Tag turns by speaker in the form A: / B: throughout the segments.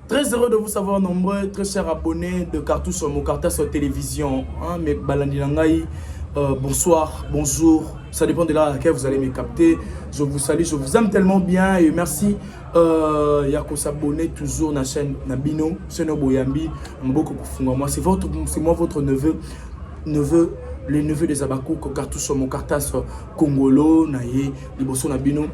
A: Très heureux de vous savoir nombreux, très chers abonnés de Cartouche mon Cartas sur télévision. Hein, mais Balandilangaï, bonsoir, bonjour. Ça dépend de là à laquelle vous allez me capter. Je vous salue, je vous aime tellement bien et merci. Il y a qu'à s'abonner toujours à la chaîne Nabino, chaîne Boyambi. C'est moi votre neveu, le neveu des Abakouk, Cartouche sur mon Cartas Congolo, Naye, Liboso Nabino.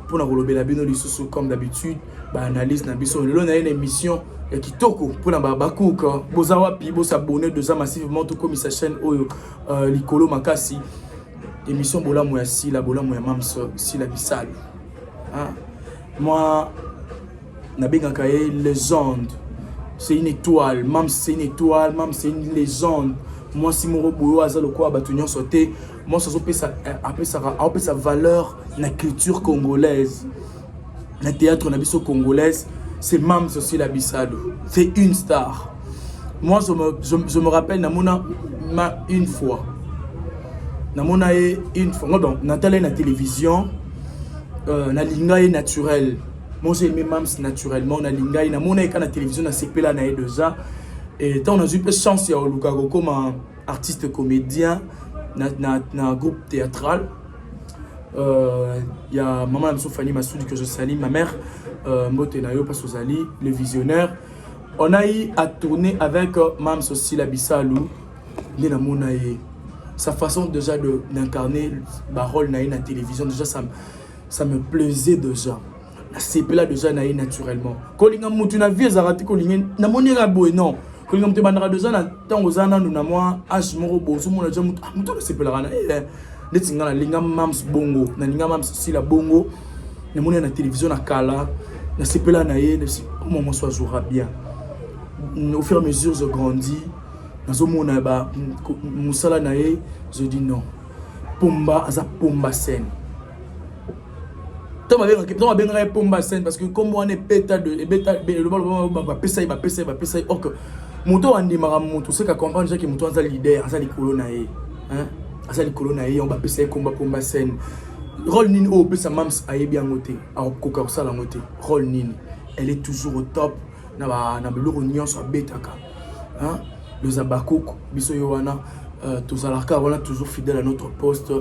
A: Pour la relever la bino comme d'habitude, analyse na biso le na une émission qui toko pour la babakouk bozawa pi bo s'abonner déjà massivement tout comme sa chaîne oyo likolo makasi émission bola moya si la bola moya mams si la bisal moi na benga kaye légende, c'est une étoile, mams c'est une étoile, mams c'est une légende. Moi si mon robot azalo quoi batunyon sauté moi ça appelle sa valeur la culture congolaise le théâtre nabiso congolaise c'est Mams aussi la Bissado, c'est une star. Moi je me rappelle namona une fois namona une fois bon natale na télévision na linga naturel. Moi j'ai aimé Mams naturellement na linga namona na télévision na sepela na déjà. Et tant on a eu peu de chance à Lukago comme un artiste comédien dans un groupe théâtral. Il y a maman Fanny Massoudi que je salue, ma mère Mbote Nayo Pasozali, le visionnaire. On a eu à tourner avec Mams aussi la Bissalou. Sa façon déjà d'incarner le rôle dans la télévision, déjà ça me plaisait déjà. C'est là déjà naturellement. Quand on a vu na vie zarati ko lingi na monira boy non. Quand on a bandara déjà na tango zana na moi age moro bozo mona déjà muto c'est pelana netinga na linga Mams bongo na linga Mams si la bongo na mona na télévision na kala na sepela na ye comment moi soit jouera bien. Au fur et à mesure je grandis nazo mona ba musala na ye je dis non. Pomba aza pomba scène. Toi ma bien pomba scène parce que comme on est bêta de le pesa or que moto andimara moto c'est qu'à comprendre déjà que moto a leader a likolo na ye hein a likolo na ye on va pesa combat pomba scène rôle nini au pesa Mams a bien ngoté a koka ça la ngoté rôle nini elle est toujours au top na biloko nyonso a betaka hein les abakouk biso yowana tous alaka voilà toujours fidèle à notre poste.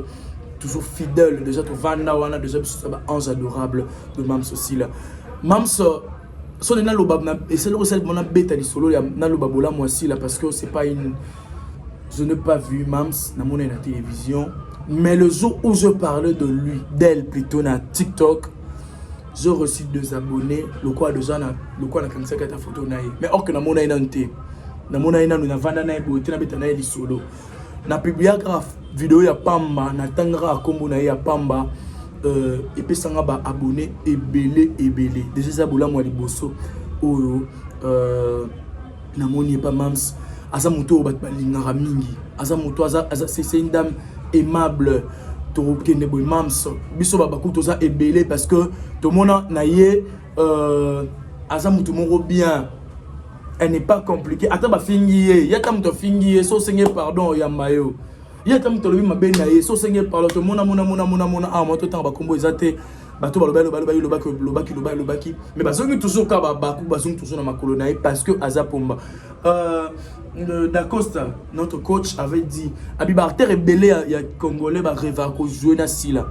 A: Toujours fidèle, déjà tout vanda wana déjà ange adorable de Mams aussi là. Mams son na loba et c'est le recel mon bêta di solo na loba bola moi aussi là parce que c'est pas une je n'ai pas vu Mams na mon la télévision mais le jour où je parlais de lui d'elle plutôt na TikTok j'ai reçu 2 abonnés le quoi déjà na le quoi la kanisa ta photo na mais or que na mon na nté na mon na na vanda na boté na bêta na di solo na bibliographe vidéo ya pamba na tangara kombo na ya pamba et puis sanga ba abonné ebele déjà ça bola moi liboso oyo na moni pas Mams asa muto bat balingara mingi asa muto asa c'est une dame aimable to kende boy Mams biso ba bakuto za ebele parce que to mona na ye asa muto moko bien. Elle n'est pas compliquée. Attends, bah fingier. Y'a tam to fingier. So seigneur pardon yambayo. Y'a tam to lebi mabenaye. So seigneur pardon. To mona. Ah moi tout temps bah combo ezate. Bah tout bah le baki. Mais bah zongi toujours ka bah baku bah zongi toujours na makolo nae parce que azapomba. Dacosta, notre coach avait dit. Abiba artère et belé ya congolais bah reva ko jouer na sila.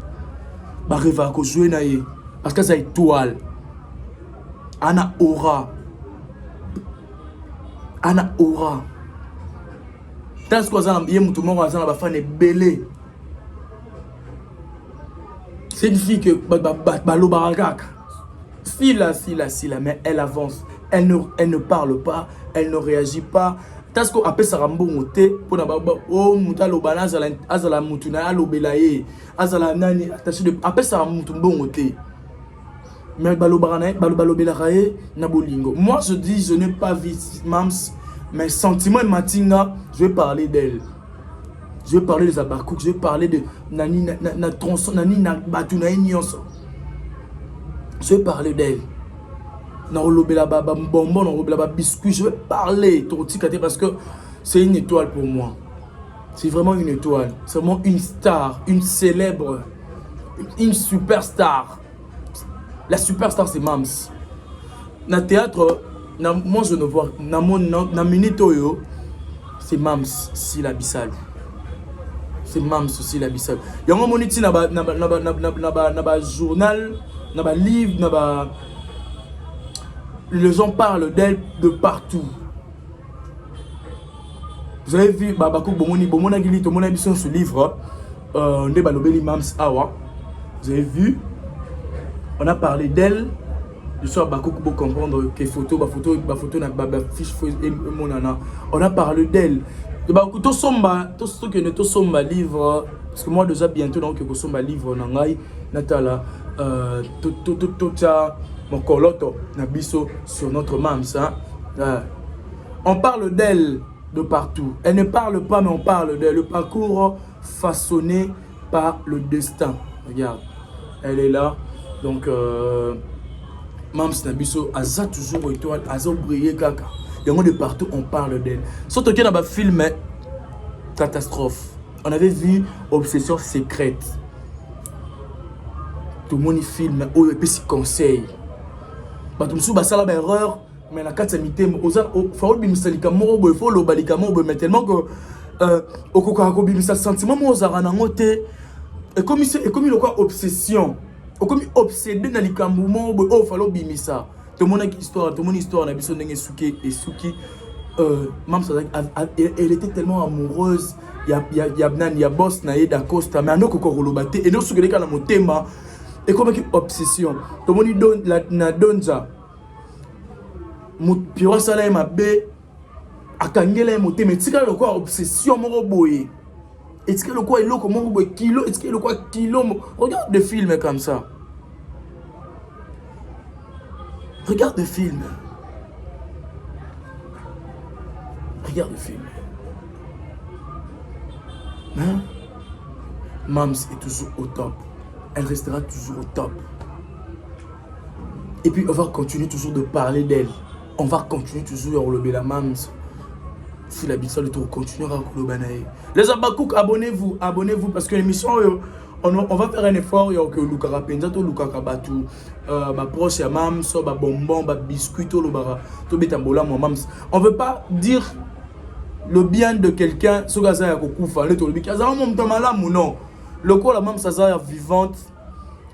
A: Bah reva ko jouer na ye. Parce que ça étoile. Ana aura. Ana aura. Tant que ça y a mutu moko azana ba fan belé. C'est une fille que balo barakak. Si là mais elle avance. Elle ne parle pas, elle ne réagit pas. Tant que après ça rambo moté pour na ba oh muta lo bana azala mutu na alobelaye. Azala nani attaché de après ça mutu bon moté. Mais moi je dis je n'ai pas vu Mams mais sentiment matinga je vais parler d'elle. Je vais parler des abakouk, je vais parler de nani na tronçon nani na batuna nyonso. Je vais parler d'elle. Na olobela ba bonbon, na olobela ba biscuit, je vais parler totikate parce que c'est une étoile pour moi. C'est vraiment une étoile, c'est vraiment une star, une célèbre, une superstar. La superstar c'est Mams. Dans le théâtre, moi je ne vois na minute oyo c'est Mams Sila Bissalo. C'est Mams Sila Bissalo. Yango moniti na ba journal, na ba livre, na ba les gens parlent d'elle de partout. Vous avez vu Babakou Bomona Gili to mona biso ce livre nde balobeli Mams Awa. Vous avez vu, on a parlé d'elle. Je suis à Bakou pour comprendre que photo na fiche monana. On a parlé d'elle. Tout ce que nous sommes livre parce que moi déjà bientôt donc que sommes livre nangai natala tout mon coloto na biso sur notre Mams hein. On parle d'elle de partout. Elle ne parle pas mais on parle d'elle. Le parcours façonné par le destin. Regarde, elle est là donc Mams Nabiso, Aza toujours étoile, Aza brillé kaka. Il y a de partout, on parle d'elle. Surtout qu'il y a un film catastrophe. On avait vu Obsession secrète. Tout le monde filme, oh, et puis c'est conseil. Tout le monde a une erreur, mais la 4 il faut le faut le balikamo, mais tellement que au coca bimisa sentiment, et comme il a obsession. Comme obsédé dans les cambouements, oh, fallo bimisa. Tout le monde a une histoire, on a besoin de Suki et Suki. Mams, elle était tellement amoureuse. Il y a boss na da Costa, mais anoko ko rolobate et non Suki na motema. Et comme une obsession. Tout le monde donne la donza. Piro sala ma be akangela motema, tika le quoi obsession moko boye. Est-ce que le quoi est loco mon kilo, est-ce que le quoi kilo, regarde des films comme ça. Regarde des films. Regarde le film. Hein? Mams est toujours au top. Elle restera toujours au top. Et puis on va continuer toujours de parler d'elle. On va continuer toujours à relever la Mams. Si la Bissalo continuera à Kolobanae. Les Abakouk, abonnez-vous parce que l'émission, on va faire un effort que Luka Rapenza, Luka Kabatu, ma proche ya Mams, ma bonbon, ma biscuit, tout betambola, mon Mams. On ne veut pas dire le bien de quelqu'un, ce gars a Kokufa, le Tolobi, Kaza, mon tamalam ou non. Le corps, la Mams Saza vivante,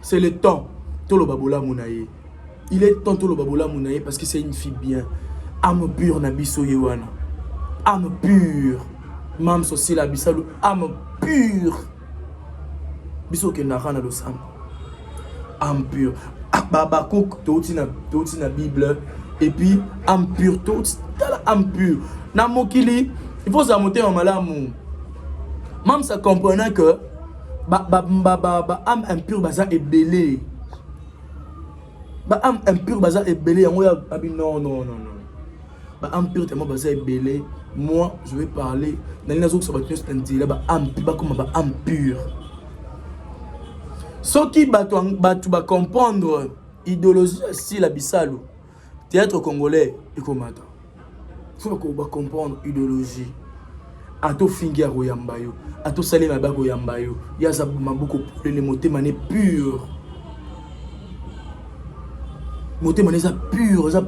A: c'est le temps. Tolobabola Mounaye. Il est temps Tolobabola Mounaye parce que c'est une fille bien. Âme pure, Nabiso Yewana. Âme pure. Mams aussi la Bissalo. Âme pure. Biso ke narana do sam. Âme pure. Babakouk, tout na Bible. Et puis, âme pure. Tout la âme pure. Na mokili, il faut s'amonter en malamu. Mams ça comprenait que âme impure, baza est belé. Âme impure, baza est belé. Non, non, non, non. Âme pure, tellement baza est belé. Moi, je vais parler. Dans les autres, ça va être âme pure. Ce qui va comprendre l'idéologie si la Bissalo, théâtre congolais, et comment attends. Il faut comprendre l'idéologie. Ato fingia royambayo, ato salé ma bago yambayo, yaza maboko pour les motés mané pur. Motés mané ça pur, ça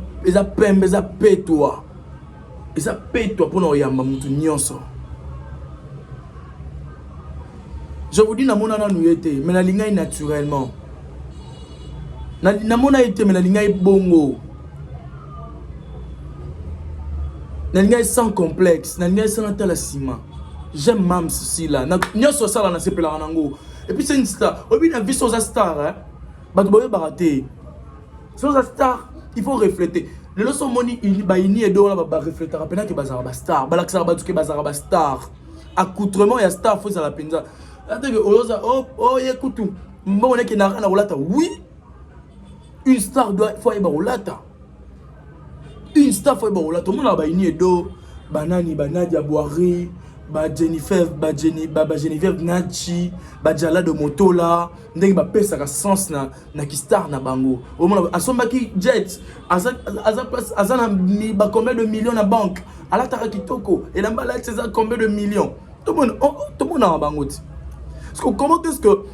A: pembe, ça pétois. Et ça pétois pour nous yamba mutu nyonso. Je vous dis, na mona na nous été, mais la ligne est naturellement. Na mona été, mais la ligne est bongo. Na ligne est sans complexe, na ligne est sans talasima. J'aime Mams si là. Nyo so ça là na sepela nango. Et puis c'est une star. Obi na vie sur sa star hein. Ba to boye baraté. Sur sa star, il faut refléter. Le leçon moni il ba ini et do là ba refléter rapena que bazara ba star. Ba la ba tuke bazara ba star. Accoutrement ya star faut ça la penza. Oh, écoute, bon, on est qui n'a rien à relata. Oui, une star doit faut y relata. Une star faut y relata. Tout le monde a baigné d'eau, banani, banadia boiri, Jennifer, Geneviève Nachi, Jala de Motola, ndenge ba pesa ka sens na ki star na bango. Au moment asomba ki jet, azana ba combien de millions na banque, ala ta kitoko, et là bas c'est combien de millions. Tout le monde a bango. Comment est-ce que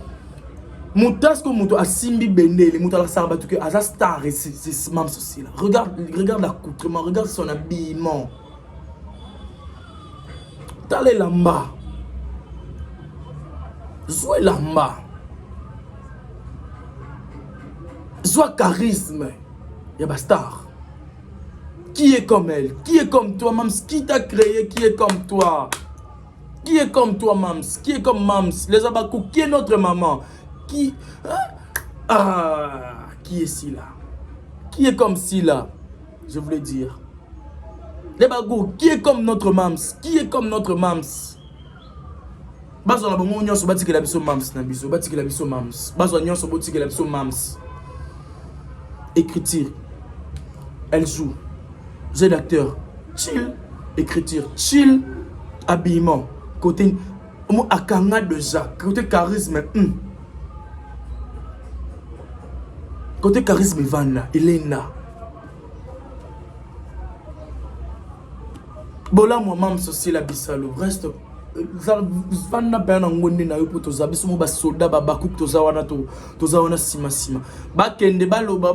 A: Moutas comme Mouto a Simbi Bendele, Mouto la Sarbatou que Aza Star c'est Mams aussi là. Regarde l'accoutrement, regarde son habillement. T'allez là-bas. Sois là-bas. Sois charisme. Y'a Star. Qui est comme elle? Qui est comme toi, Mams? Qui t'a créé? Qui est comme toi? Qui est comme toi, Mams? Qui est comme Mams? Les Abakou, qui est notre maman? Qui... qui est Sila? Qui est comme Sila? Je voulais dire. Les Bagou, qui est comme notre Mams? Qui est comme notre Mams? Bazo na bongo nyonso batiki la biso Mams na biso, batiki la biso Mams. Bazo nyonso batiki la biso Mams. Écriture. Elle joue. Jeu d'acteur. Chill. Écriture. Chill. Habillement. Côté akanga déjà. Côté charisme. Côté charisme, Vanna, Elena. Bola, moi, Mams aussi, la Bissalo. Reste. Vanna, ben, on na yo pour toza. Biso, ba soldat, ba bakouk, toza wana, toza wana, sima. Bakende, baloba.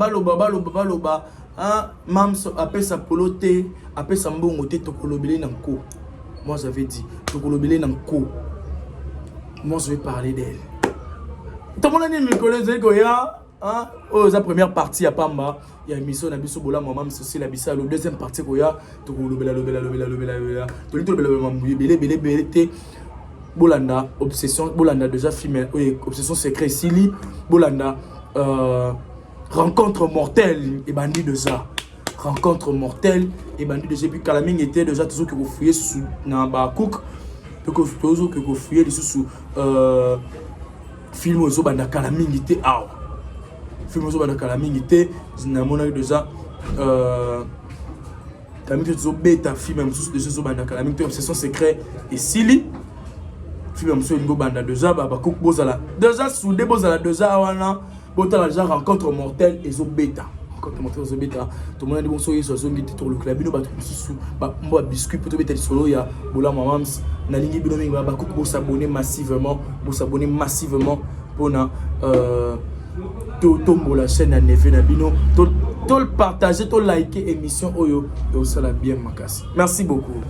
A: Ah, Mams, appelle sa polote, appelle sa mbongote, tokolobele nanko. Moi, j'avais dit, tokolobele nanko. Moi, je vais parler d'elle. Tout le monde a dit, mes collègues, hein? Oh, la première partie à Pamba, il y a une mission, Bola, maman, c'est aussi la bissa. La deuxième partie, Koya, Bolanda, obsession, Bolanda déjà filmé, obsession secret, Sili, Bolanda, rencontre mortelle et bandit déjà. Rencontre mortelle et bandit déjà. Puis Kalaming était déjà toujours que vous fouillez sous Nambakouk, que vous fouillez sous film aux Banda Kalaming était out. Film aux Banda Kalaming était, j'ai déjà Kalaming était bêta, film même sous des Banda Kalaming, obsession secret et Sili. Film même sous une Banda déjà, Babakouk Bozala. Déjà sous des Bozala déjà, wana, Botala déjà rencontre mortelle et zo bêta. Quand tu montres aux bêta, tout le monde a dit bon soyez sur zone qui était le club, nous battons sous moi biscuit pour te mettre solo ya bola mamams na ligne bino mingi ba beaucoup s'abonner massivement pour na tomber la chaîne à Neve na bino to partager to liker émission oyo et ça la bien makasi. Merci beaucoup.